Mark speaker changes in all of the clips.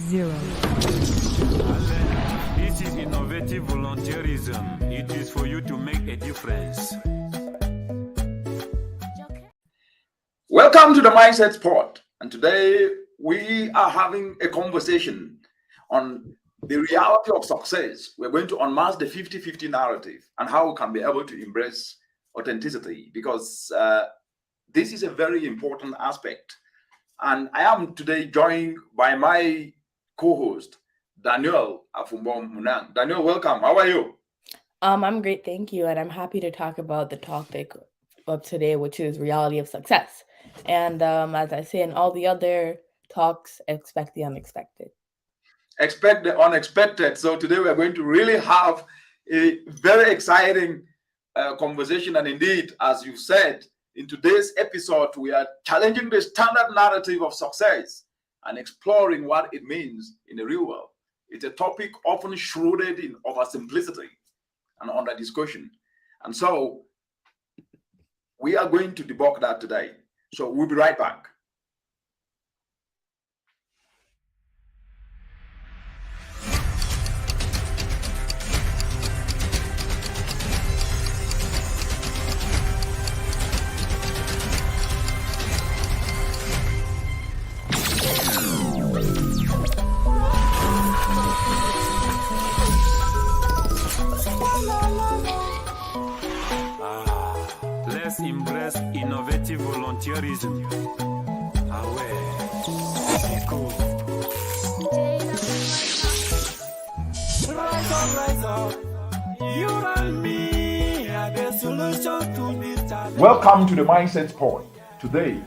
Speaker 1: 0.
Speaker 2: This is innovative volunteerism. It is for you to make a difference.
Speaker 3: Welcome to the Mindset Spot. And today we are having a conversation on the reality of success. We're going to unmask the 50-50 narrative and how we can be able to embrace authenticity, because this is a very important aspect. And I am today joined by my co-host, Daniel Afumbom Munang. Daniel, welcome. How are you?
Speaker 4: I'm great, thank you. And I'm happy to talk about the topic of today, which is reality of success. And as I say in all the other talks, expect the unexpected.
Speaker 3: Expect the unexpected. So today we're going to really have a very exciting conversation. And indeed, as you said, in today's episode, we are challenging the standard narrative of success and exploring what it means in the real world. It's a topic often shrouded in oversimplicity and under discussion. And so we are going to debunk that today. So we'll be right back.
Speaker 2: Let's embrace innovative volunteerism. Rise up. You and me are the solution to this challenge.
Speaker 5: Welcome to the Mindset Spot. Today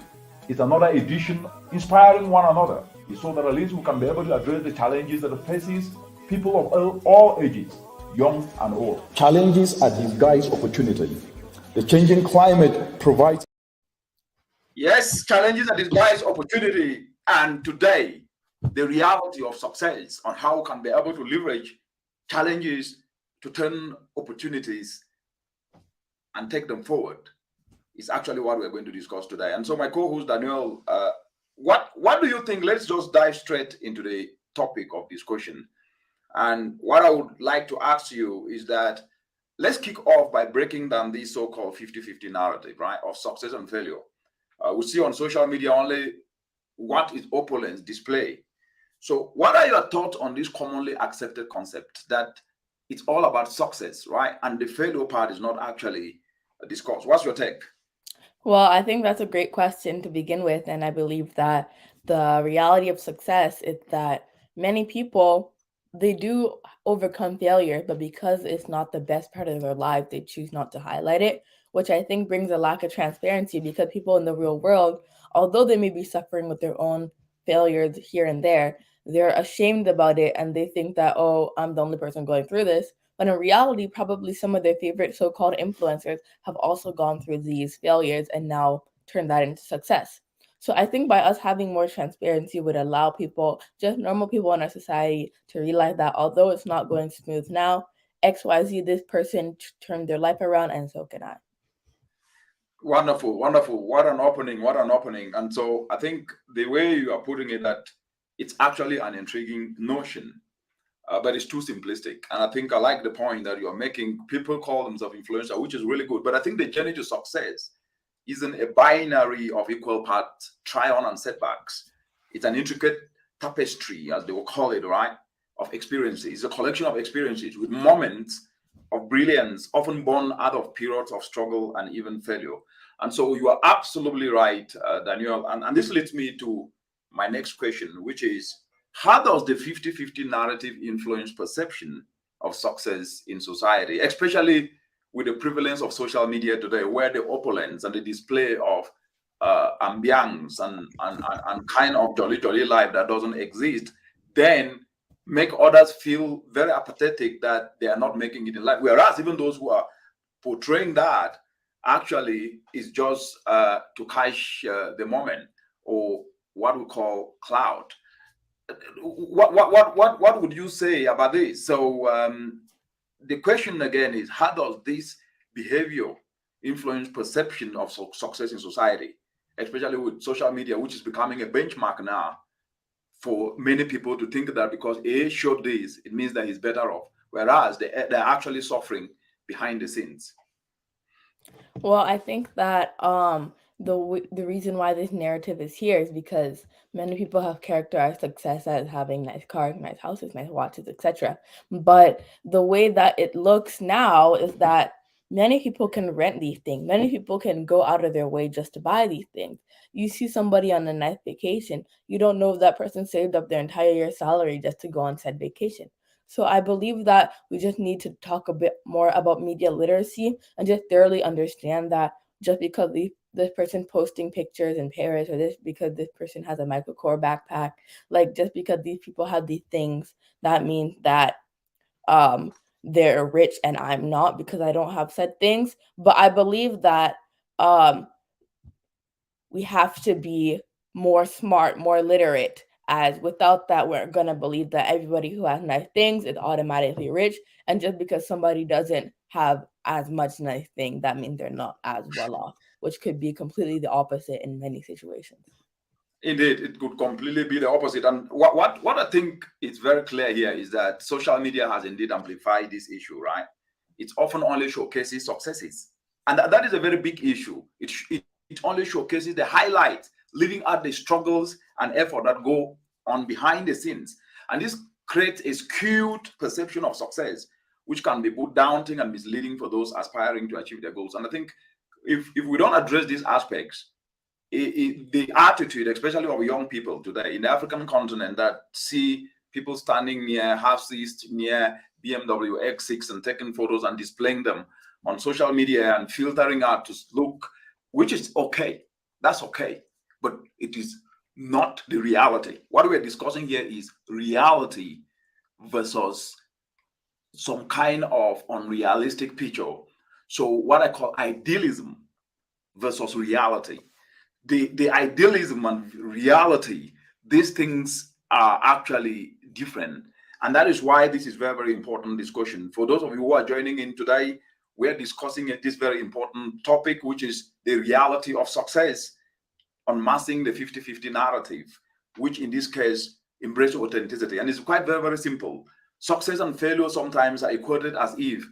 Speaker 5: is another edition inspiring one another, so that at least we can be able to address the challenges that faces people of all ages, young and old.
Speaker 6: Challenges are disguised opportunity. The changing climate provides.
Speaker 3: Yes, challenges are disguised opportunity. And today, the reality of success on how we can be able to leverage challenges to turn opportunities and take them forward is actually what we're going to discuss today. And so my co-host Daniel, what do you think? Let's just dive straight into the topic of discussion. And what I would like to ask you is that let's kick off by breaking down this so-called 50-50 narrative, right, of success and failure. We see on social media only what is opulence display. So what are your thoughts on this commonly accepted concept that it's all about success, right? And the failure part is not actually discussed. What's your take?
Speaker 4: Well, I think that's a great question to begin with. And I believe that the reality of success is that many people, they do overcome failure, but because it's not the best part of their life, they choose not to highlight it, which I think brings a lack of transparency, because people in the real world, although they may be suffering with their own failures here and there, they're ashamed about it and they think that, oh, I'm the only person going through this. But in reality, probably some of their favorite so-called influencers have also gone through these failures and now turned that into success. So I think by us having more transparency would allow people, just normal people in our society, to realize that although it's not going smooth now, XYZ, this person turned their life around, and so can I.
Speaker 3: Wonderful, wonderful. What an opening, what an opening. And so I think the way you are putting it, that it's actually an intriguing notion, but it's too simplistic. And I think I like the point that you're making. People call themselves influencer, which is really good. But I think the journey to success isn't a binary of equal parts, triumph and setbacks. It's an intricate tapestry, as they will call it, right, of experiences. It's a collection of experiences with moments of brilliance, often born out of periods of struggle and even failure. And so you are absolutely right, Daniel. And this leads me to my next question, which is, how does the 50-50 narrative influence perception of success in society, especially with the prevalence of social media today, where the opulence and the display of ambience and kind of jolly life that doesn't exist, then make others feel very apathetic that they are not making it in life. Whereas even those who are portraying that actually is just to catch the moment, or what we call cloud. What would you say about this? So the question again is, how does this behavior influence perception of success in society, especially with social media, which is becoming a benchmark now for many people to think that because A showed this, it means that he's better off, whereas they're actually suffering behind the scenes.
Speaker 4: Well, I think that the reason why this narrative is here is because many people have characterized success as having nice cars, nice houses, nice watches, etc. But the way that it looks now is that many people can rent these things. Many people can go out of their way just to buy these things. You see somebody on a nice vacation, you don't know if that person saved up their entire year's salary just to go on said vacation. So I believe that we just need to talk a bit more about media literacy and just thoroughly understand that just because this person posting pictures in Paris, or this because this person has a Michael Kors backpack, like just because these people have these things, that means that they're rich and I'm not, because I don't have said things. But I believe that we have to be more smart, more literate, as without that, we're going to believe that everybody who has nice things is automatically rich. And just because somebody doesn't have as much nice thing, that means they're not as well off, which could be completely the opposite in many situations.
Speaker 3: Indeed, it could completely be the opposite. And what I think is very clear here is that social media has indeed amplified this issue, right? It often only showcases successes. And that is a very big issue. It only showcases the highlights, leaving out the struggles and effort that go on behind the scenes. And this creates a skewed perception of success, which can be both daunting and misleading for those aspiring to achieve their goals. And I think if we don't address these aspects, the attitude, especially of young people today in the African continent, that see people standing near half-seized near BMW X6 and taking photos and displaying them on social media and filtering out to look, which is okay. That's okay. But it is not the reality. What we're discussing here is reality versus some kind of unrealistic picture. So what I call idealism versus reality. The idealism and reality, these things are actually different. And that is why this is very, very important discussion. For those of you who are joining in today, we're discussing this very important topic, which is the reality of success, unmasking the 50-50 narrative, which in this case embraces authenticity. And it's quite very, very simple. Success and failure sometimes are equated as if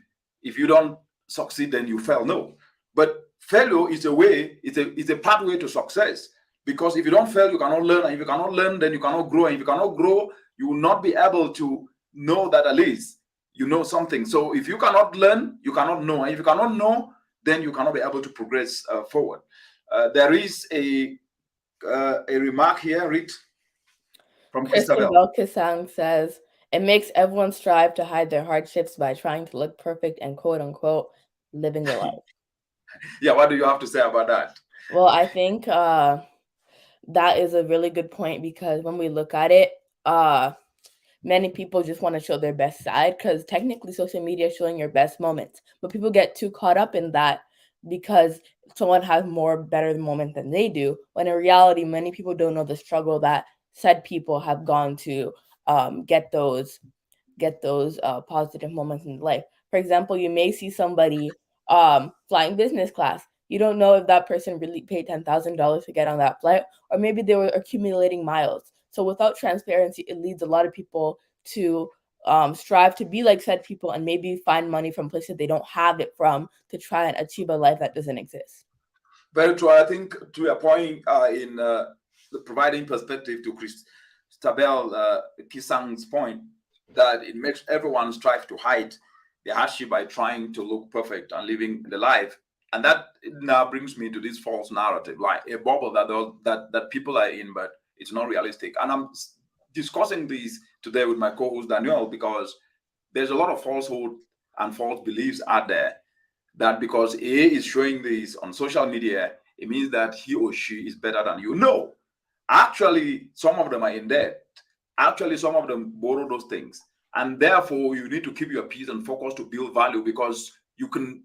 Speaker 3: you don't succeed, then you fail. No. But failure is a way, it's a pathway to success. Because if you don't fail, you cannot learn. And if you cannot learn, then you cannot grow. And if you cannot grow, you will not be able to know that at least you know something. So if you cannot learn, you cannot know. And if you cannot know, then you cannot be able to progress forward. There is a remark here, read from
Speaker 4: Kristen
Speaker 3: Isabel.
Speaker 4: Belkisang says, it makes everyone strive to hide their hardships by trying to look perfect and quote unquote living the life.
Speaker 3: Yeah, what do you have to say about that?
Speaker 4: Well, I think that is a really good point, because when we look at it, many people just want to show their best side, because technically social media is showing your best moments. But people get too caught up in that because someone has more better moments than they do, when in reality, many people don't know the struggle that said people have gone to get those positive moments in life. For example, you may see somebody flying business class. You don't know if that person really paid $10,000 to get on that flight, or maybe they were accumulating miles. So without transparency, it leads a lot of people to strive to be like said people and maybe find money from places they don't have it from to try and achieve a life that doesn't exist.
Speaker 3: Very true. I think to your point in providing perspective to Christabel Kisang's point, that it makes everyone strive to hide the hardship by trying to look perfect and living the life. And that now brings me to this false narrative, like a bubble that people are in, but it's not realistic. And I'm discussing this today with my co-host Daniel, because there's a lot of falsehood and false beliefs out there, that because A is showing this on social media, it means that he or she is better than you. No, actually, some of them are in debt. Actually, some of them borrow those things. And therefore, you need to keep your peace and focus to build value, because you can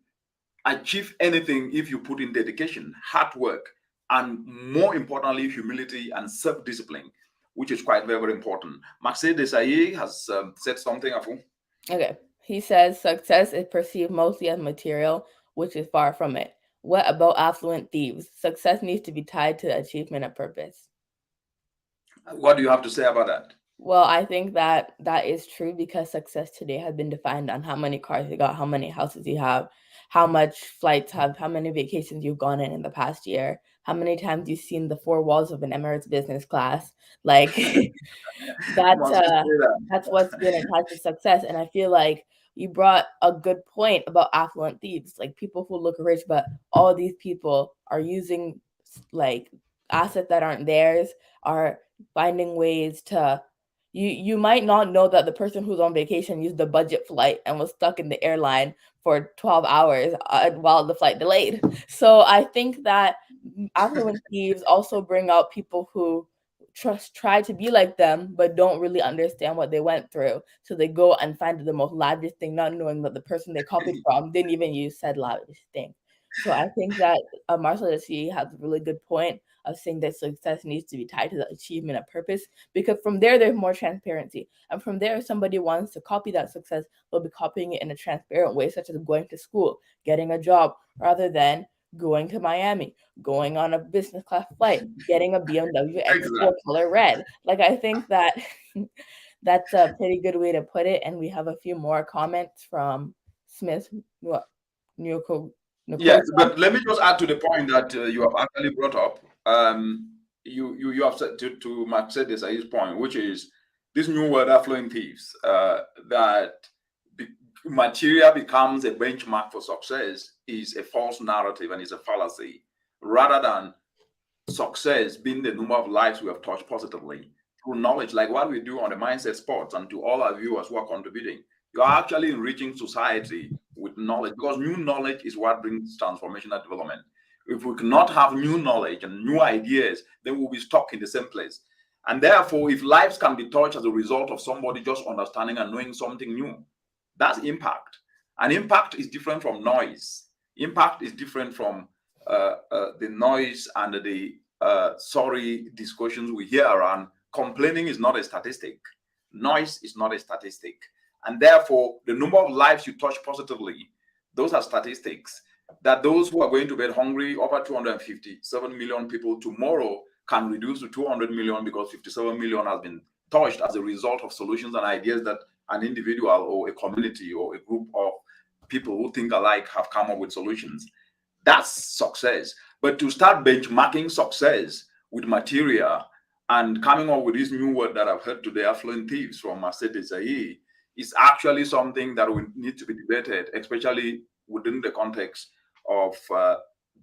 Speaker 3: achieve anything if you put in dedication, hard work, and more importantly, humility and self-discipline, which is quite very, very important. Marcel Desailly has said something.
Speaker 4: Okay. He says success is perceived mostly as material, which is far from it. What about affluent thieves? Success needs to be tied to the achievement of purpose.
Speaker 3: What do you have to say about that?
Speaker 4: Well, I think that that is true because success today has been defined on how many cars you got, how many houses you have, how much flights have, how many vacations you've gone in the past year, how many times you've seen the four walls of an Emirates business class. Like that's
Speaker 3: Must you say that?
Speaker 4: that's what's been attached to success. And I feel like you brought a good point about affluent thieves, like people who look rich, but all these people are using like assets that aren't theirs, are finding ways to you might not know that the person who's on vacation used the budget flight and was stuck in the airline for 12 hours while the flight delayed. So I think that affluent thieves also bring out people who try to be like them but don't really understand what they went through, so they go and find the most lavish thing, not knowing that the person they copied from didn't even use said lavish thing. So I think that Marshall has a really good point of saying that success needs to be tied to the achievement of purpose, because from there's more transparency. And from there, if somebody wants to copy that success, they'll be copying it in a transparent way, such as going to school, getting a job, rather than going to Miami, going on a business class flight, getting a BMW X4
Speaker 3: Exactly.
Speaker 4: color red. Like, I think that that's a pretty good way to put it. And we have a few more comments from Smith.
Speaker 3: Yes, but let me just add to the point that you have actually brought up. You have said to Mercedes at his point, which is this new word affluent thieves, that material becomes a benchmark for success is a false narrative and is a fallacy, rather than success being the number of lives we have touched positively through knowledge, like what we do on the Mindset Sports, and to all our viewers who are contributing. You are actually enriching society with knowledge, because new knowledge is what brings transformational development. If we cannot have new knowledge and new ideas, then we'll be stuck in the same place. And therefore, if lives can be touched as a result of somebody just understanding and knowing something new, that's impact. And impact is different from noise. Impact is different from the noise and the sorry discussions we hear around. Complaining is not a statistic. Noise is not a statistic. And therefore, the number of lives you touch positively, those are statistics. That those who are going to bed hungry, over 257 million people tomorrow, can reduce to 200 million because 57 million has been touched as a result of solutions and ideas that an individual or a community or a group of people who think alike have come up with solutions. That's success. But to start benchmarking success with material and coming up with this new word that I've heard today, affluent thieves, from Mercedes Ayi, is actually something that will need to be debated, especially within the context of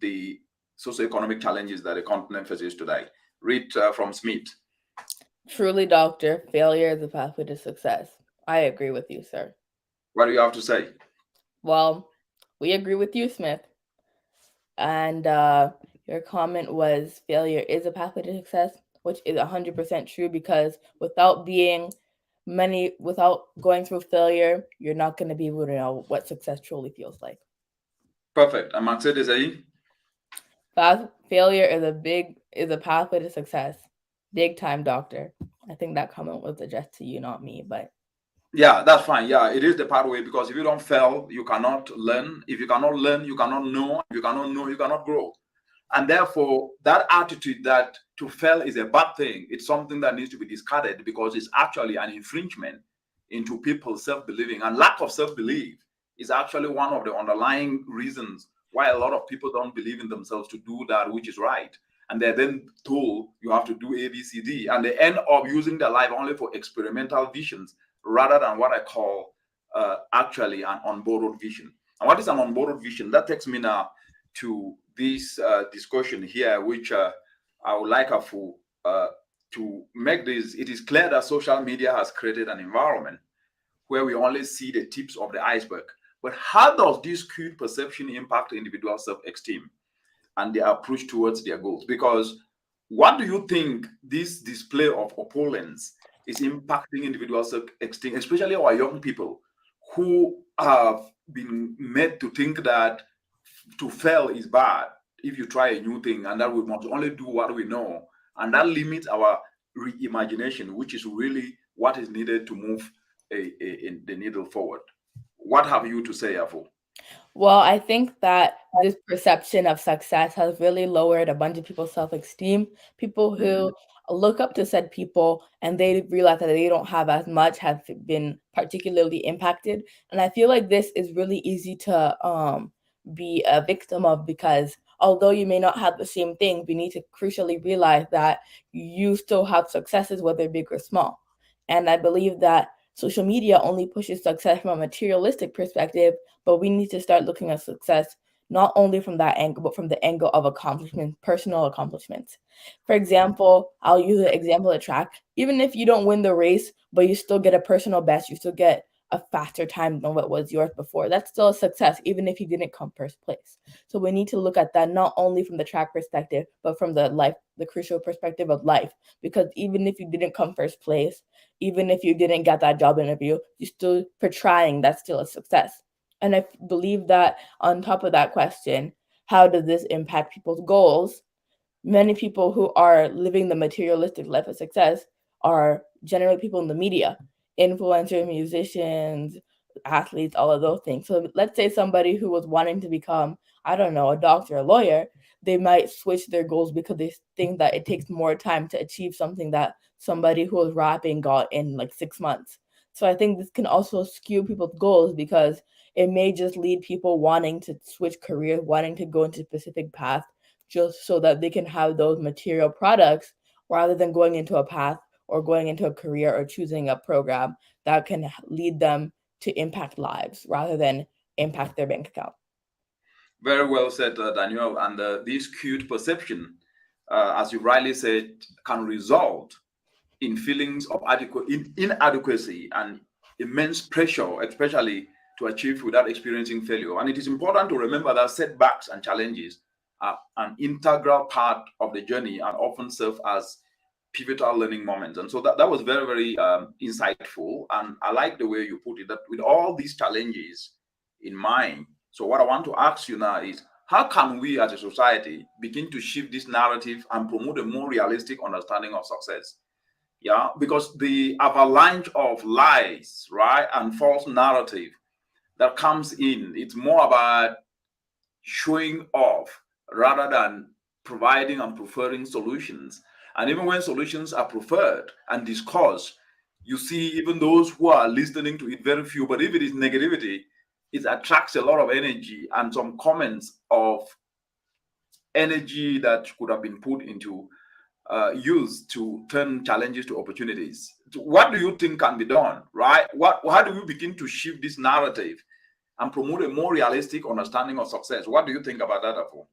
Speaker 3: the socioeconomic challenges that the continent faces today. Read from Smith.
Speaker 4: Truly, doctor, failure is a pathway to success. I agree with you, sir.
Speaker 3: What do you have to say?
Speaker 4: Well, we agree with you, Smith. And your comment was failure is a pathway to success, which is 100% true, because without going through failure, you're not going to be able to know what success truly feels like.
Speaker 3: Perfect. And Mercedes Ayi?
Speaker 4: Failure is a pathway to success. Big time, doctor. I think that comment was addressed to you, not me, but
Speaker 3: yeah, that's fine. Yeah, it is the pathway, because if you don't fail, you cannot learn. If you cannot learn, you cannot know. If you cannot know, you cannot grow. And therefore, that attitude that to fail is a bad thing, it's something that needs to be discarded, because it's actually an infringement into people's self-believing. And lack of self-belief is actually one of the underlying reasons why a lot of people don't believe in themselves to do that which is right. And they're then told you have to do A, B, C, D. And they end up using their life only for experimental visions, rather than what I call actually an unborrowed vision. And what is an unborrowed vision? That takes me now to this discussion here, which I would like to make this. It is clear that social media has created an environment where we only see the tips of the iceberg. But how does this skewed perception impact individual self-esteem and their approach towards their goals? Because what do you think this display of opulence is impacting individual self-esteem, especially our young people who have been made to think that to fail is bad if you try a new thing, and that we must only do what we know, and that limits our reimagination, which is really what is needed to move the needle forward. What have you to say, Afo?
Speaker 4: Well, I think that this perception of success has really lowered a bunch of people's self-esteem. People
Speaker 3: Mhm.
Speaker 4: who look up to said people and they realize that they don't have as much have been particularly impacted. And I feel like this is really easy to be a victim of, because although you may not have the same thing, we need to crucially realize that you still have successes, whether big or small. And I believe that social media only pushes success from a materialistic perspective, but we need to start looking at success not only from that angle, but from the angle of accomplishment, personal accomplishments. For example, I'll use the example of track. Even if you don't win the race, but you still get a personal best, you still get a faster time than what was yours before. That's still a success, even if you didn't come first place. So we need to look at that not only from the track perspective, but from the crucial perspective of life. Because even if you didn't come first place, even if you didn't get that job interview, you still, for trying, that's still a success. And I believe that on top of that question, how does this impact people's goals? Many people who are living the materialistic life of success are generally people in the media, influencers, musicians, athletes, all of those things. So let's say somebody who was wanting to become, I don't know, a doctor, a lawyer, they might switch their goals because they think that it takes more time to achieve something that somebody who was rapping got in like 6 months. So I think this can also skew people's goals, because it may just lead people wanting to switch careers, wanting to go into a specific path just so that they can have those material products, rather than going into a path or going into a career or choosing a program that can lead them to impact lives rather than impact their bank account.
Speaker 3: Very well said, Daniel. And this skewed perception, as you rightly said, can result in feelings of inadequacy and immense pressure, especially to achieve without experiencing failure. And it is important to remember that setbacks and challenges are an integral part of the journey and often serve as pivotal learning moments. And so that was very, very insightful. And I like the way you put it, that with all these challenges in mind. So, what I want to ask you now is, how can we as a society begin to shift this narrative and promote a more realistic understanding of success? Yeah, because the avalanche of lies, right, and false narrative that comes in, it's more about showing off rather than providing and preferring solutions. And even when solutions are preferred and discussed, you see even those who are listening to it, very few. But if it is negativity, it attracts a lot of energy and some comments of energy that could have been put into use to turn challenges to opportunities. What do you think can be done, right? How do we begin to shift this narrative and promote a more realistic understanding of success? What do you think about that, Afo?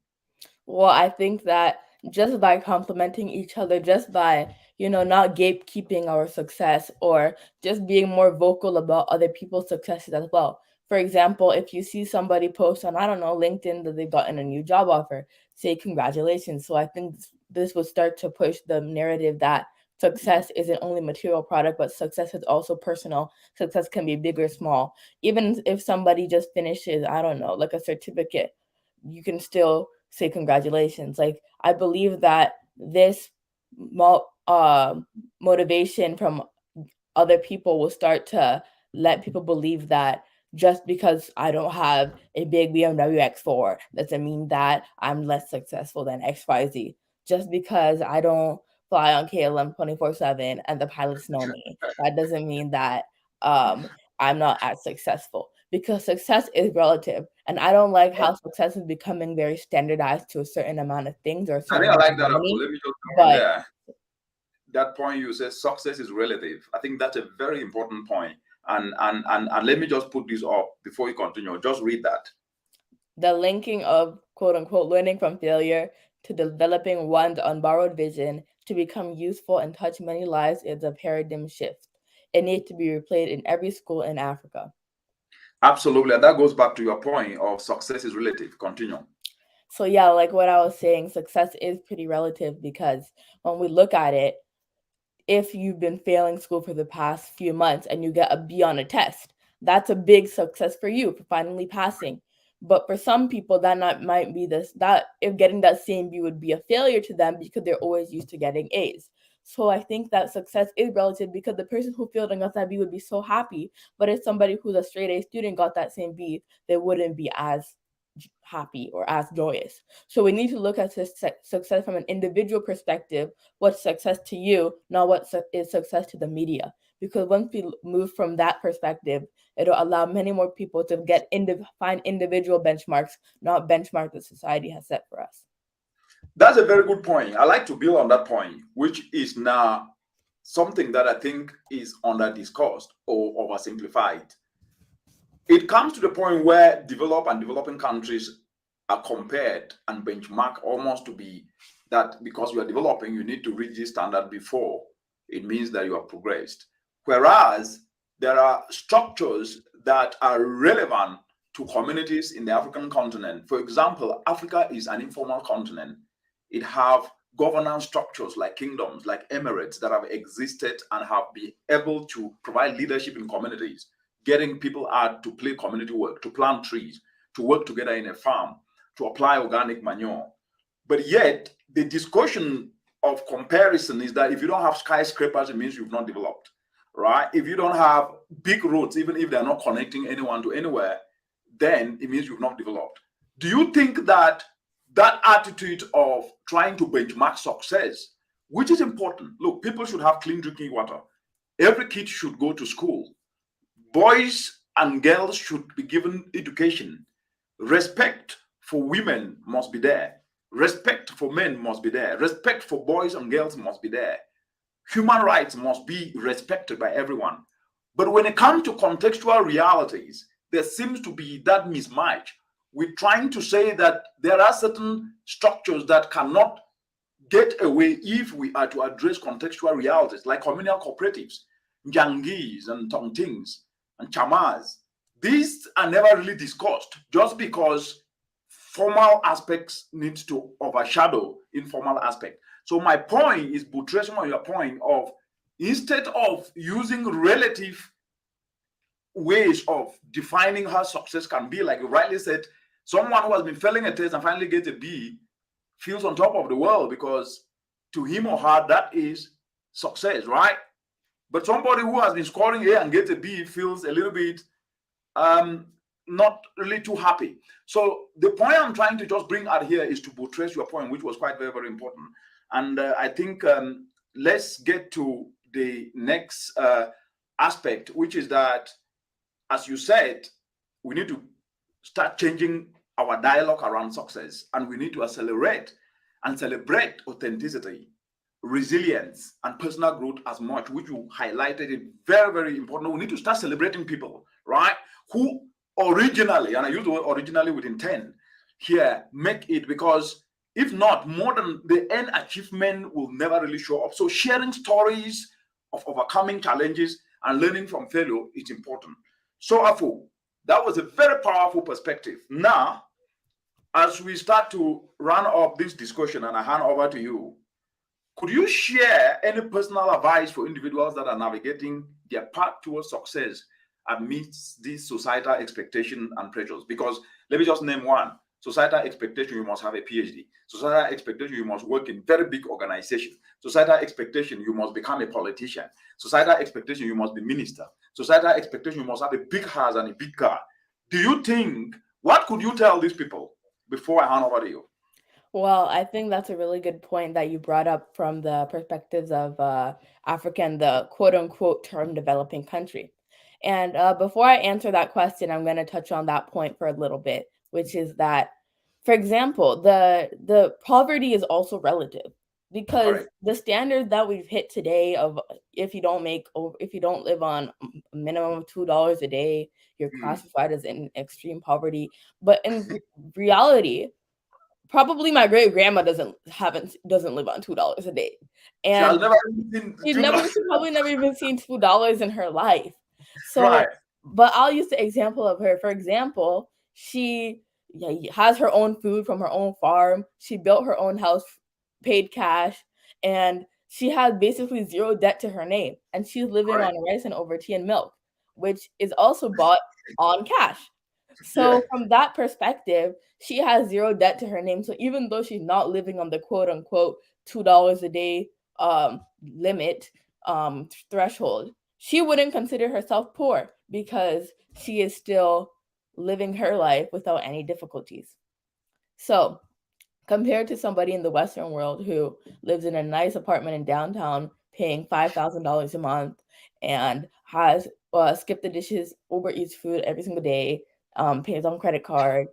Speaker 4: Well, I think that just by complimenting each other, just by, not gatekeeping our success, or just being more vocal about other people's successes as well. For example, if you see somebody post on, I don't know, LinkedIn that they've gotten a new job offer, say congratulations. So I think this will start to push the narrative that success isn't only material product, but success is also personal. Success can be big or small. Even if somebody just finishes, I don't know, like a certificate, you can still say congratulations. Like, I believe that this motivation from other people will start to let people believe that just because I don't have a big BMW X4 doesn't mean that I'm less successful than XYZ. Just because I don't fly on KLM 24/7 and the pilots know me, that doesn't mean that um, I'm not as successful, because success is relative. And I don't like how success is becoming very standardized to a certain amount of things or a
Speaker 3: I
Speaker 4: certain
Speaker 3: think I
Speaker 4: amount
Speaker 3: like
Speaker 4: of
Speaker 3: that, Afo.
Speaker 4: money.
Speaker 3: Let me just come in
Speaker 4: But
Speaker 3: there. That point you said success is relative. I think that's a very important point. And let me just put this up before you continue. Just read that.
Speaker 4: the linking of quote unquote learning from failure to developing one's unborrowed vision to become useful and touch many lives is a paradigm shift. It needs to be replayed in every school in Africa.
Speaker 3: Absolutely. And that goes back to your point of success is relative. Continue.
Speaker 4: So yeah, like what I was saying, success is pretty relative, because when we look at it, if you've been failing school for the past few months and you get a B on a test, that's a big success for you for finally passing. But for some people, that not might be this, that if getting that same B would be a failure to them because they're always used to getting A's. So I think that success is relative, because the person who failed and got that B would be so happy. But if somebody who's a straight A student got that same B, they wouldn't be as happy or as joyous. So we need to look at success from an individual perspective. What's success to you, not what is success to the media. Because once we move from that perspective, it'll allow many more people to find individual benchmarks, not benchmark that society has set for us.
Speaker 3: That's a very good point. I like to build on that point, which is now something that I think is under discussed or oversimplified. It comes to the point where developed and developing countries are compared and benchmarked almost to be that because you are developing, you need to reach this standard before it means that you have progressed. Whereas there are structures that are relevant to communities in the African continent. For example, Africa is an informal continent. It have governance structures like kingdoms, like emirates that have existed and have been able to provide leadership in communities, getting people out to play community work, to plant trees, to work together in a farm, to apply organic manure. But yet, the discussion of comparison is that if you don't have skyscrapers, it means you've not developed, right? If you don't have big roads, even if they're not connecting anyone to anywhere, then it means you've not developed. Do you think that that attitude of trying to benchmark success, which is important? Look, people should have clean drinking water. Every kid should go to school. Boys and girls should be given education. Respect for women must be there. Respect for men must be there. Respect for boys and girls must be there. Human rights must be respected by everyone. But when it comes to contextual realities, there seems to be that mismatch. We're trying to say that there are certain structures that cannot get away if we are to address contextual realities, like communal cooperatives, Njangis and Tongtings and Chamas. These are never really discussed just because formal aspects need to overshadow informal aspect. So my point is buttressing on your point of, instead of using relative ways of defining how success can be, like you rightly said, someone who has been failing a test and finally gets a B feels on top of the world because to him or her that is success, right? But somebody who has been scoring A and gets a B feels a little bit not really too happy. So the point I'm trying to just bring out here is to buttress your point, which was quite very, very important. And I think let's get to the next aspect, which is that, as you said, we need to start changing our dialogue around success, and we need to accelerate and celebrate authenticity, resilience, and personal growth as much, which you highlighted it very, very important. We need to start celebrating people, right, who originally, and I use the word originally with intent here, make it, because if not, more than the end achievement will never really show up. So sharing stories of overcoming challenges and learning from failure is important. So Afu, that was a very powerful perspective. Now, as we start to run up this discussion and I hand over to you, could you share any personal advice for individuals that are navigating their path towards success amidst these societal expectations and pressures? Because let me just name one. Societal expectation, you must have a PhD. Societal expectation, you must work in very big organizations. Societal expectation, you must become a politician. Societal expectation, you must be minister. Societal expectation, you must have a big house and a big car. Do you think, what could you tell these people before I hand over to you?
Speaker 4: Well, I think that's a really good point that you brought up from the perspectives of Africa and the quote-unquote term developing country. And before I answer that question, I'm going to touch on that point for a little bit, which is that, for example, the poverty is also relative, because the standard that we've hit today of if you don't live on a minimum of $2 a day, you're classified as in extreme poverty. But in reality, probably my great grandma doesn't live on $2 a day, and she's probably never even seen $2 in her life. So, but I'll use the example of her. For example, she has her own food from her own farm. She built her own house, paid cash, and she has basically zero debt to her name. And she's living on rice and over tea and milk, which is also bought on cash. So from that perspective, she has zero debt to her name. So even though she's not living on the quote unquote $2 a day limit threshold, she wouldn't consider herself poor because she is still living her life without any difficulties. So compared to somebody in the Western world who lives in a nice apartment in downtown paying $5,000 a month and has skip the dishes, Uber Eats food every single day, pays on credit card,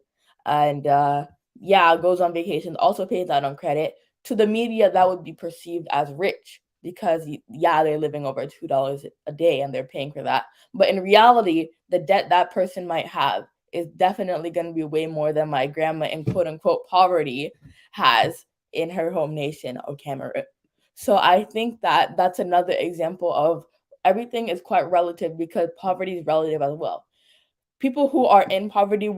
Speaker 4: and goes on vacations, also pays that on credit. To the media, that would be perceived as rich because they're living over $2 a day and they're paying for that. But in reality, the debt that person might have is definitely going to be way more than my grandma in quote unquote poverty has in her home nation of Cameroon. So I think that that's another example of everything is quite relative because poverty is relative as well. People who are in poverty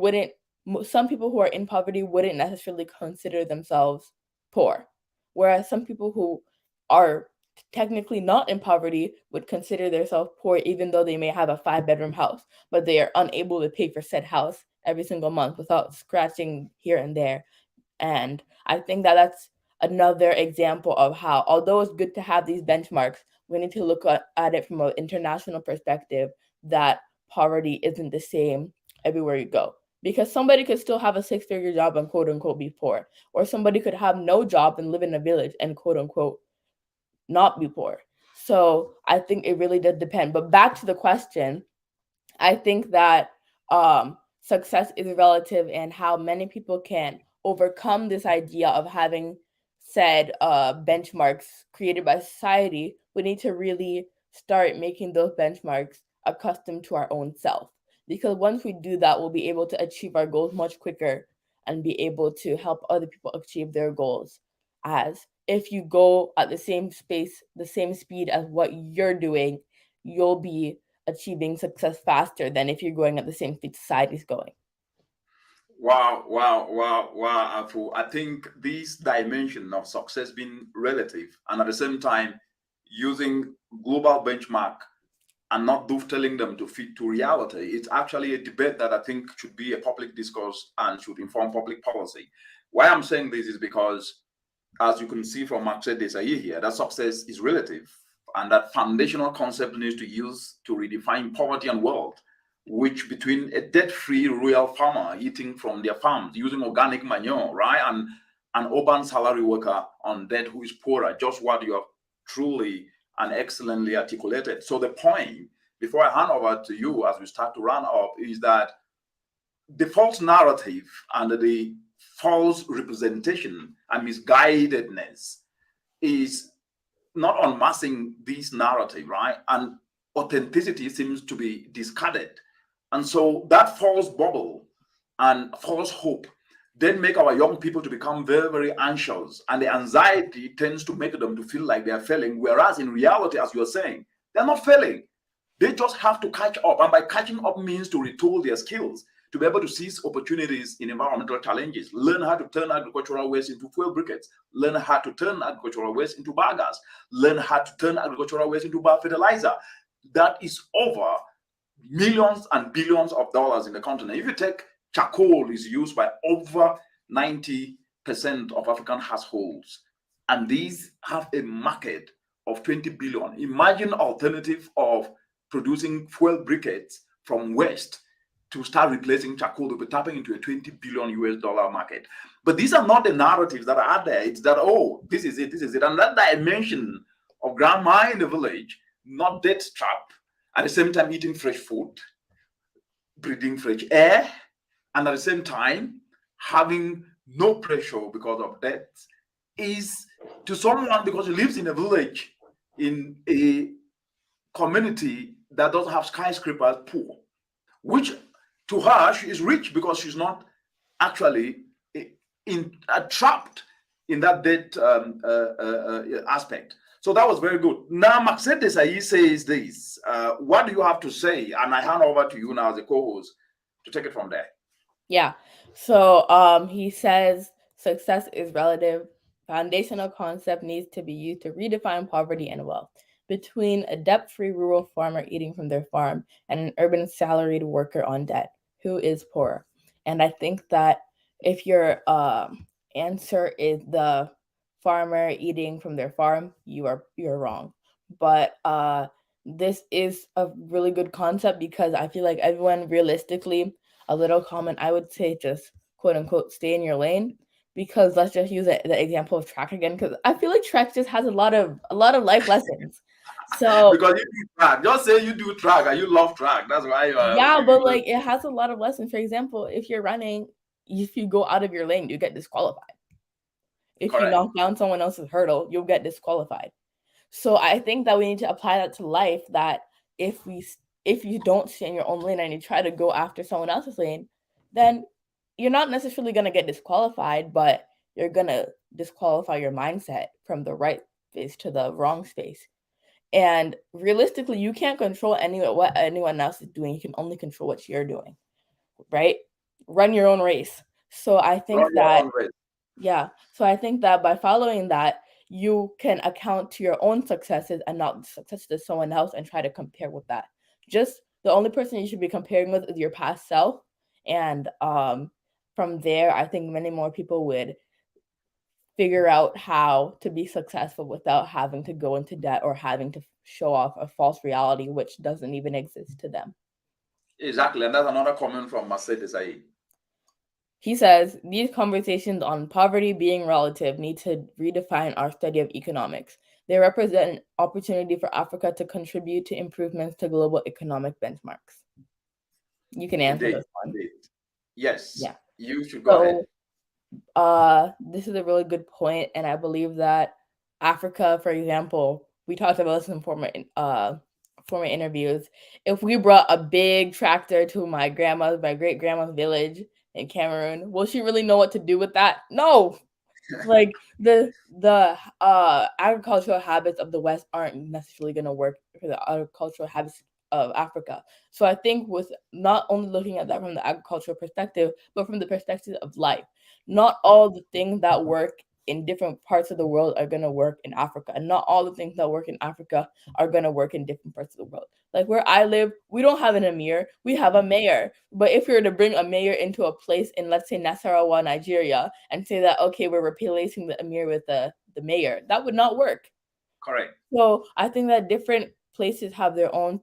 Speaker 4: some people who are in poverty wouldn't necessarily consider themselves poor, whereas some people who are technically not in poverty would consider themselves poor even though they may have a 5-bedroom house, but they are unable to pay for said house every single month without scratching here and there. And I think that that's another example of how, although it's good to have these benchmarks, we need to look at it from an international perspective, that poverty isn't the same everywhere you go. Because somebody could still have a 6-figure job and quote unquote be poor, or somebody could have no job and live in a village and quote unquote not be poor. So I think it really does depend. But back to the question, I think that success is relative, and how many people can overcome this idea of having said benchmarks created by society. We need to really start making those benchmarks accustomed to our own self. Because once we do that, we'll be able to achieve our goals much quicker and be able to help other people achieve their goals. As if you go at the same space, the same speed as what you're doing, you'll be achieving success faster than if you're going at the same speed society's going.
Speaker 3: Wow, wow, wow, wow, Afu. I think this dimension of success being relative and at the same time using global benchmark and not dovetailing them to fit to reality, it's actually a debate that I think should be a public discourse and should inform public policy. Why I'm saying this is because, as you can see from Marx Desai here, that success is relative and that foundational concept needs to use to redefine poverty and wealth, which between a debt-free rural farmer eating from their farms using organic manure, right, and an urban salary worker on debt who is poorer, just what you have truly and excellently articulated. So the point, before I hand over to you as we start to run up, is that the false narrative and the false representation and misguidedness is not unmasking this narrative, right? And authenticity seems to be discarded. And so that false bubble and false hope then make our young people to become very, very anxious. And the anxiety tends to make them to feel like they are failing, whereas in reality, as you're saying, they're not failing. They just have to catch up. And by catching up means to retool their skills, to be able to seize opportunities in environmental challenges, learn how to turn agricultural waste into fuel briquettes, learn how to turn agricultural waste into biogas, learn how to turn agricultural waste into biofertilizer. That is over millions and billions of dollars in the continent. If you take charcoal, is used by over 90% of African households, and these have a market of 20 billion. Imagine alternative of producing fuel briquettes from waste to start replacing charcoal. They'll be tapping into a 20 billion US dollar market. But these are not the narratives that are out there. It's that, oh, this is it, this is it. And that dimension of grandma in the village, not debt trap, at the same time eating fresh food, breathing fresh air, and at the same time having no pressure because of debt, is to someone, because he lives in a village, in a community that doesn't have skyscrapers, poor, which to her, she is rich because she's not actually trapped in that debt aspect. So that was very good. Now, Maxed Desai says this. What do you have to say? And I hand over to you now as a co-host to take it from there.
Speaker 4: Yeah. So he says success is relative. Foundational concept needs to be used to redefine poverty and wealth between a debt-free rural farmer eating from their farm and an urban salaried worker on debt who is poorer. And I think that if your answer is the farmer eating from their farm, you're wrong. But this is a really good concept because I feel like everyone realistically, a little comment I would say, just quote unquote stay in your lane. Because let's just use the example of track again, because I feel like track just has a lot of life lessons. So
Speaker 3: Because you do track. Just say you do track and you love track. That's why
Speaker 4: yeah, but like it has a lot of lessons. For example, if you're running, if you go out of your lane, you get disqualified. If you
Speaker 3: correct.
Speaker 4: knock down someone else's hurdle, you'll get disqualified. So I think that we need to apply that to life, that if you don't stay in your own lane and you try to go after someone else's lane, then you're not necessarily going to get disqualified, but you're going to disqualify your mindset from the right space to the wrong space. And realistically, you can't control what anyone else is doing. You can only control what you're doing, right? Run your own race. So I think that, yeah. So I think that by following that, you can account to your own successes and not the successes of someone else and try to compare with that. Just the only person you should be comparing with is your past self. And from there, I think many more people would figure out how to be successful without having to go into debt or having to show off a false reality which doesn't even exist to them.
Speaker 3: Exactly. And that's another comment from Mercedes Aid.
Speaker 4: He says, these conversations on poverty being relative need to redefine our study of economics. They represent an opportunity for Africa to contribute to improvements to global economic benchmarks. You can answer this one.
Speaker 3: Indeed. Yes.
Speaker 4: Yeah.
Speaker 3: You should go ahead.
Speaker 4: This is a really good point, and I believe that Africa, for example, we talked about this in former interviews. If we brought a big tractor to my great grandma's village in Cameroon, will she really know what to do with that? No. Like the agricultural habits of the West aren't necessarily going to work for the agricultural habits of Africa. So I think with not only looking at that from the agricultural perspective, but from the perspective of life, not all the things that work in different parts of the world are going to work in Africa, and not all the things that work in Africa are going to work in different parts of the world. Like where I live, we don't have an emir, we have a mayor. But if we were to bring a mayor into a place in, let's say, Nasarawa, Nigeria, and say that, okay, we're replacing the emir with the mayor, that would not work.
Speaker 3: Correct.
Speaker 4: So I think that different places have their own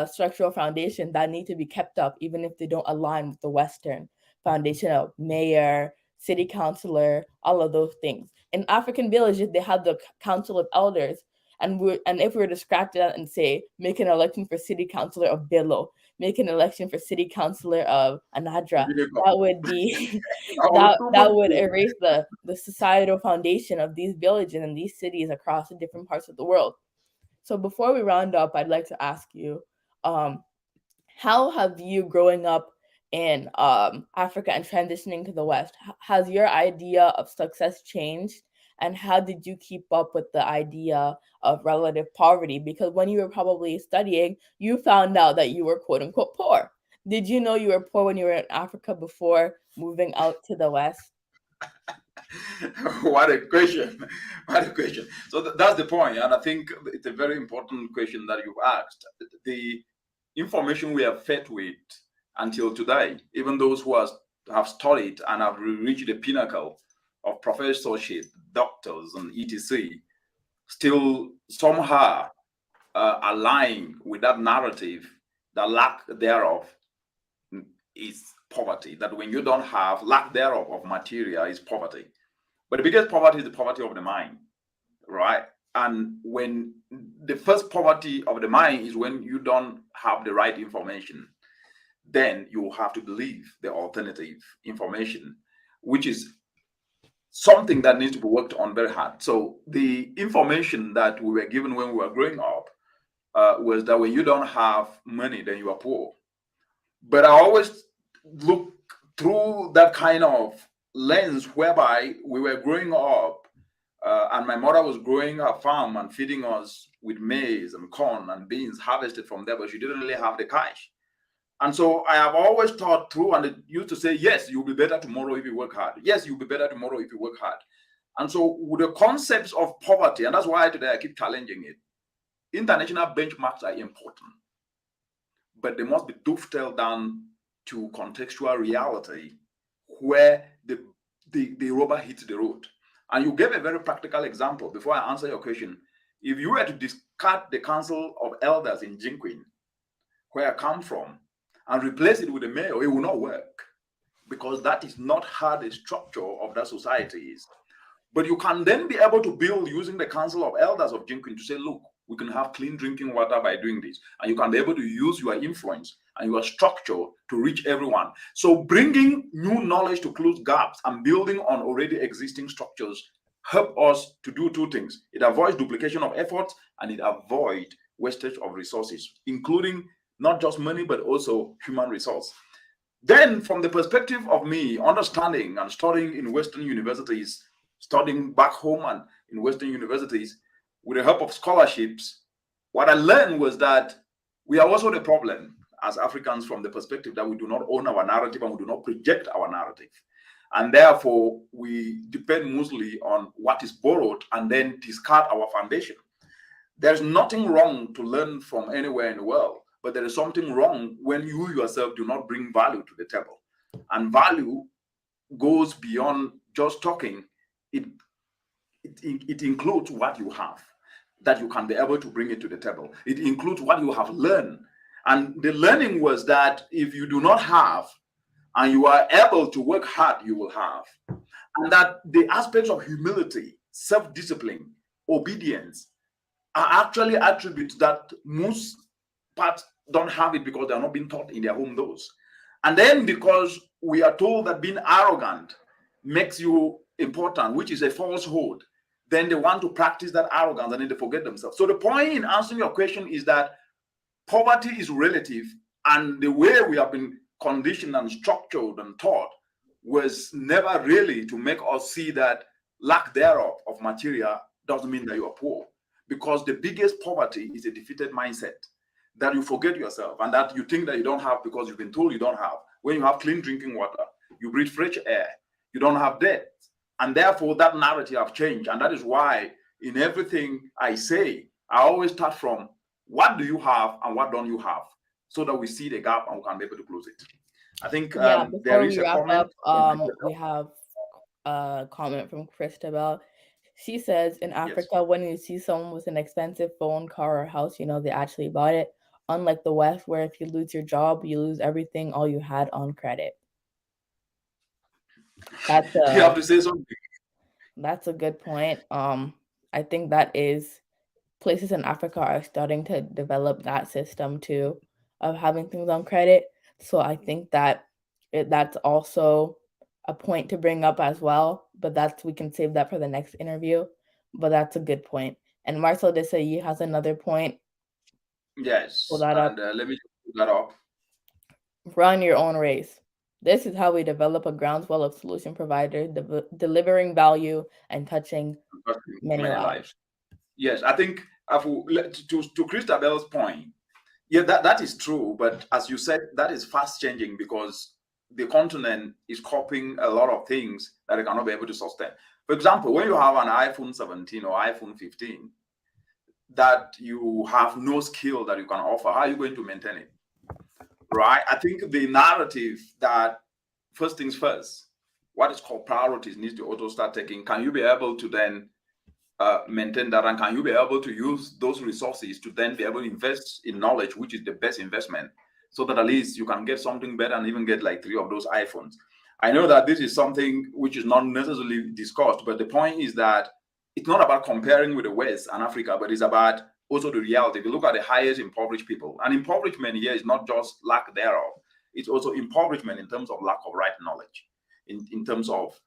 Speaker 4: structural foundation that need to be kept up, even if they don't align with the Western foundation of mayor, city councilor, all of those things. In African villages, they have the council of elders. And if we were to scrap that and say, make an election for city councilor of Bello, make an election for city councilor of Anadra, that would be that would erase the societal foundation of these villages and these cities across the different parts of the world. So before we round up, I'd like to ask you, how have you, growing up in Africa and transitioning to the West, has your idea of success changed? And how did you keep up with the idea of relative poverty? Because when you were probably studying, you found out that you were quote unquote poor. Did you know you were poor when you were in Africa before moving out to the West?
Speaker 3: What a question. What a question. So that's the point. And I think it's a very important question that you've asked. The information we are fed with until today, even those who have studied and have reached the pinnacle of professorship, doctors, and etc., still somehow align with that narrative. The lack thereof is poverty. That when you don't have, lack thereof of material is poverty. But the biggest poverty is the poverty of the mind, right? And when the first poverty of the mind is when you don't have the right information, then you have to believe the alternative information, which is something that needs to be worked on very hard. So the information that we were given when we were growing up was that when you don't have money, then you are poor. But I always look through that kind of lens whereby we were growing up and my mother was growing her farm and feeding us with maize and corn and beans harvested from there, but she didn't really have the cash. And so I have always thought through, and it used to say, yes, you'll be better tomorrow if you work hard. Yes, you'll be better tomorrow if you work hard. And so with the concepts of poverty, and that's why today I keep challenging it, international benchmarks are important, but they must be dovetailed down to contextual reality where the rubber hits the road. And you gave a very practical example. Before I answer your question, if you were to discard the council of elders in Jinquin, where I come from, and replace it with a mayor, it will not work, because that is not how the structure of that society is. But you can then be able to build using the council of elders of Jinquin to say, look, we can have clean drinking water by doing this. And you can be able to use your influence and your structure to reach everyone. So bringing new knowledge to close gaps and building on already existing structures help us to do two things. It avoids duplication of efforts, and it avoids wastage of resources, including not just money, but also human resource. Then from the perspective of me understanding and studying in Western universities, studying back home and in Western universities, with the help of scholarships, what I learned was that we are also the problem as Africans from the perspective that we do not own our narrative and we do not project our narrative. And therefore, we depend mostly on what is borrowed and then discard our foundation. There's nothing wrong to learn from anywhere in the world, but there is something wrong when you yourself do not bring value to the table. And value goes beyond just talking. It includes what you have, that you can be able to bring it to the table. It includes what you have learned. And the learning was that if you do not have, and you are able to work hard, you will have. And that the aspects of humility, self-discipline, obedience are actually attributes that most parts don't have it because they're not being taught in their home doors. And then because we are told that being arrogant makes you important, which is a falsehood, then they want to practice that arrogance and then they forget themselves. So the point in answering your question is that poverty is relative, and the way we have been conditioned and structured and taught was never really to make us see that lack thereof of material doesn't mean that you are poor, because the biggest poverty is a defeated mindset, that you forget yourself and that you think that you don't have because you've been told you don't have. When you have clean drinking water, you breathe fresh air, you don't have debt, and therefore that narrative have changed. And that is why in everything I say, I always start from what do you have and what don't you have, so that we see the gap and we can be able to close it. I think
Speaker 4: Yeah,
Speaker 3: there
Speaker 4: before
Speaker 3: is
Speaker 4: we
Speaker 3: a
Speaker 4: wrap
Speaker 3: comment.
Speaker 4: up, we have a comment from Christabel. She says, in Africa, when you see someone with an expensive phone, car, or house, you know they actually bought it. Unlike the West, where if you lose your job, you lose everything, all you had on credit. That's
Speaker 3: You have to say something.
Speaker 4: That's a good point. I think that is places in Africa are starting to develop that system too, of having things on credit. So I think that that's also a point to bring up as well. But we can save that for the next interview. But that's a good point. And Marcel Desailly has another point.
Speaker 3: Yes,
Speaker 4: Pull that
Speaker 3: and
Speaker 4: up.
Speaker 3: let me put that up.
Speaker 4: Run your own race. This is how we develop a groundswell of solution providers, delivering value and touching many lives.
Speaker 3: Yes, I think to Christabel's point, yeah, that is true. But as you said, that is fast changing because the continent is copying a lot of things that it cannot be able to sustain. For example, when you have an iPhone 17 or iPhone 15, that you have no skill that you can offer, how are you going to maintain it? Right? I think the narrative that first things first, what is called priorities needs to also start taking. Can you be able to then maintain that, and can you be able to use those resources to then be able to invest in knowledge, which is the best investment, so that at least you can get something better and even get like 3 of those iPhones. I know that this is something which is not necessarily discussed, but the point is that it's not about comparing with the West and Africa, but it's about also the reality. If you look at the highest impoverished people, and impoverishment here is not just lack thereof, it's also impoverishment in terms of lack of right knowledge, in terms of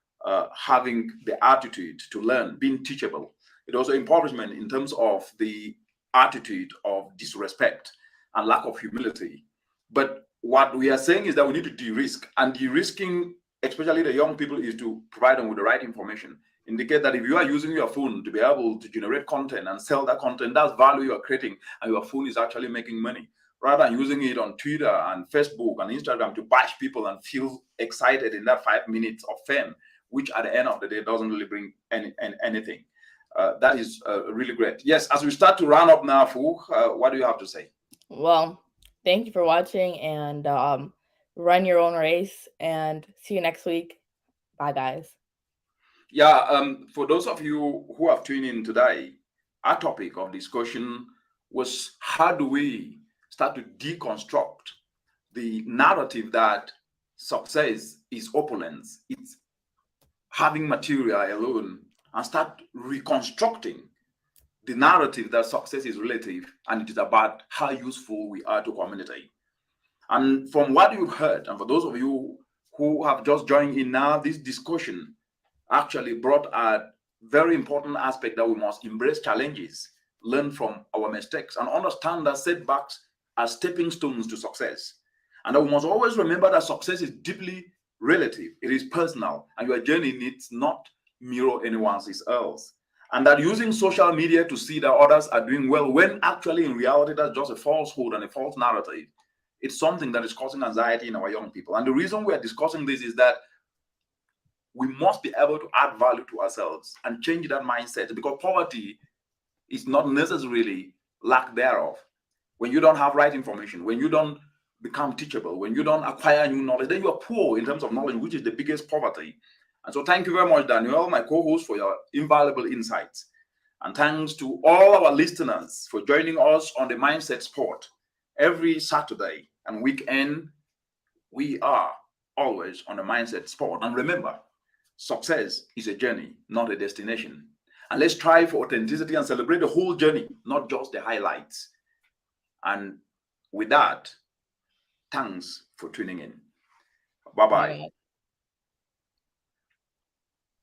Speaker 3: having the attitude to learn, being teachable. It also impoverishment in terms of the attitude of disrespect and lack of humility. But what we are saying is that we need to de-risk, and de-risking, especially the young people, is to provide them with the right information. Indicate that if you are using your phone to be able to generate content and sell that content, that's value you are creating, and your phone is actually making money, rather than using it on Twitter and Facebook and Instagram to bash people and feel excited in that 5 minutes of fame, which at the end of the day doesn't really bring anything. That is really great. Yes, as we start to round up now, Fu, what do you have to say?
Speaker 4: Well, thank you for watching, and run your own race, and see you next week. Bye, guys.
Speaker 3: Yeah, for those of you who have tuned in today, our topic of discussion was how do we start to deconstruct the narrative that success is opulence, it's having material alone, and start reconstructing the narrative that success is relative and it is about how useful we are to community. And from what you've heard, and for those of you who have just joined in now, this discussion actually brought a very important aspect that we must embrace challenges, learn from our mistakes, and understand that setbacks are stepping stones to success. And that we must always remember that success is deeply relative, it is personal, and your journey needs not mirror anyone else. And that using social media to see that others are doing well, when actually in reality that's just a falsehood and a false narrative, it's something that is causing anxiety in our young people. And the reason we are discussing this is that we must be able to add value to ourselves and change that mindset, because poverty is not necessarily lack thereof. When you don't have right information, when you don't become teachable, when you don't acquire new knowledge, then you are poor in terms of knowledge, which is the biggest poverty. And so thank you very much, Daniel, my co-host, for your invaluable insights. And thanks to all our listeners for joining us on the Mindset Sport. Every Saturday and weekend, we are always on the Mindset Sport. And remember, success is a journey, not a destination. And let's strive for authenticity and celebrate the whole journey, not just the highlights. And with that, thanks for tuning in. Bye-bye.